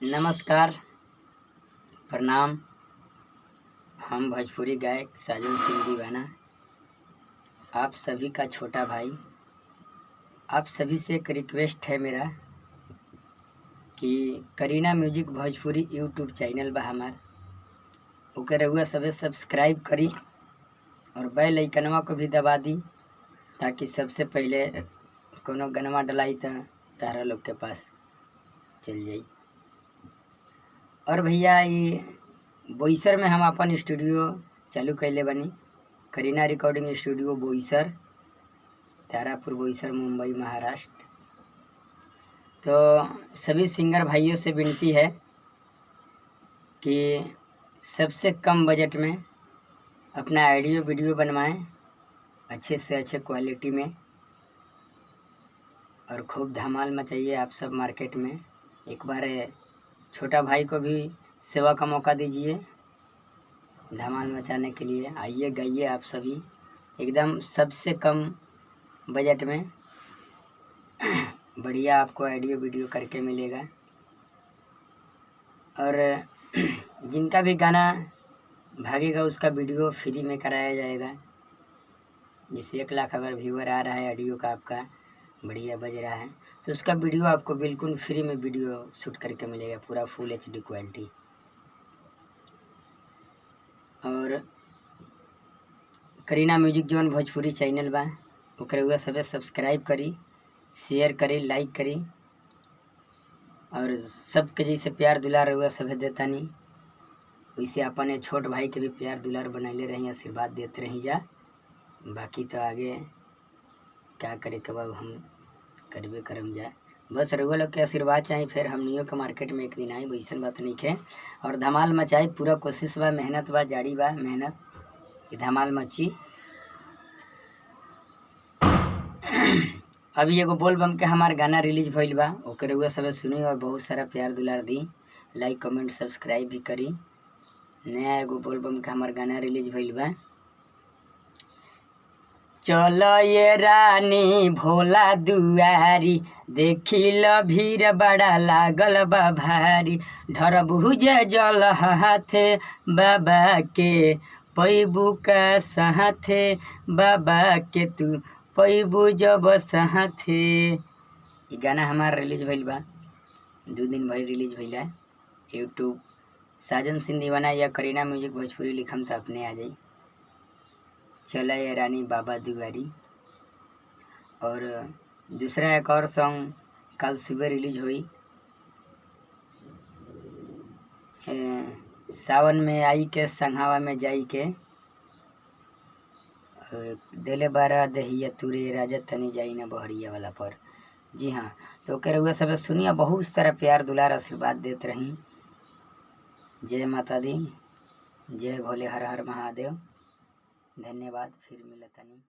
नमस्कार, प्रणाम। हम भोजपुरी गायक साजन सिंह दीवाना, आप सभी का छोटा भाई। आप सभी से एक रिक्वेस्ट है मेरा कि करीना म्यूजिक भोजपुरी यूट्यूब चैनल बा हमार, ओके रउआ सबे सब्सक्राइब करी और बेल आइकनवा को भी दबा दी, ताकि सबसे पहले कोनो गनवा डलाई तो तारा लोग के पास चल जाई। और भैया ये बोईसर में हम अपन स्टूडियो चालू कैले बनी, करीना रिकॉर्डिंग स्टूडियो बोईसर, तारापुर बोईसर, मुंबई महाराष्ट्र। तो सभी सिंगर भाइयों से विनती है कि सबसे कम बजट में अपना ऑडियो वीडियो बनवाएं, अच्छे से अच्छे क्वालिटी में, और खूब धमाल मचाइए आप सब मार्केट में। एक बार छोटा भाई को भी सेवा का मौका दीजिए धमाल मचाने के लिए। आइए गाइए आप सभी, एकदम सबसे कम बजट में बढ़िया आपको ऑडियो वीडियो करके मिलेगा। और जिनका भी गाना भागेगा उसका वीडियो फ्री में कराया जाएगा। जैसे 1 लाख अगर व्यूअर आ रहा है, ऑडियो का आपका बढ़िया बज रहा है, तो उसका वीडियो आपको बिल्कुल फ्री में वीडियो शूट करके मिलेगा, पूरा फुल HD क्वालिटी। और करीना म्यूजिक जोन भोजपुरी चैनल बा, ओकरे हुआ सबे सब्सक्राइब करी, शेयर करी, लाइक करी, और सबके जैसे प्यार दुलार हुआ सभे देतानी, वैसे अपने छोट भाई के भी प्यार दुलार बनैले रही, आशीर्वाद देते रही जा। बाकी तो आगे क्या करे, कब हम करबे करम जा। बस रउआ लोग के आशीर्वाद चाहिए, फिर हमनियों के मार्केट में एक दिन आई, वैसन बात नहीं है। और धमाल मचाई, पूरा कोशिश बा, मेहनत बा, जाड़ी बा मेहनत, ये धमाल मची। अभी एगो बोल बम के हमार गाना रिलीज भइल बा, ओके रउआ सब सुनी और बहुत सारा प्यार दुलार दी, लाइक कमेंट सब्सक्राइब भी करी। नया एगो बोल बम के हमार गाना रिलीज भइल बा। चलो ये रानी भोला दुआरी, देखी ल भीड़ बड़ा लागल बा भारी, ढरबुज जल हाथे बाबा के पैबू का साथे, बाबा के तू पैबू जब साथे। ये गाना हमार रिलीज भइल बा, 2 दिन भर रिलीज भइल है। यूट्यूब साजन सिंह दीवाना या करीना म्यूजिक भोजपुरी लिखम तो अपने आ जाई। चला ये रानी बाबा दुआरी। और दूसरा एक और सॉन्ग कल सुबह रिलीज हुई, सावन में आई के संघावा में जाई के, दिले बारा दहिया तुरे राजा तनी जाई ना बहरिया वाला पर। जी हाँ, तो कह रहे सब सुनिए, बहुत सारा प्यार दुलार आशीर्वाद देते रही। जय माता दी, जय भोले, हर हर महादेव। धन्यवाद, फिर मिलतनी।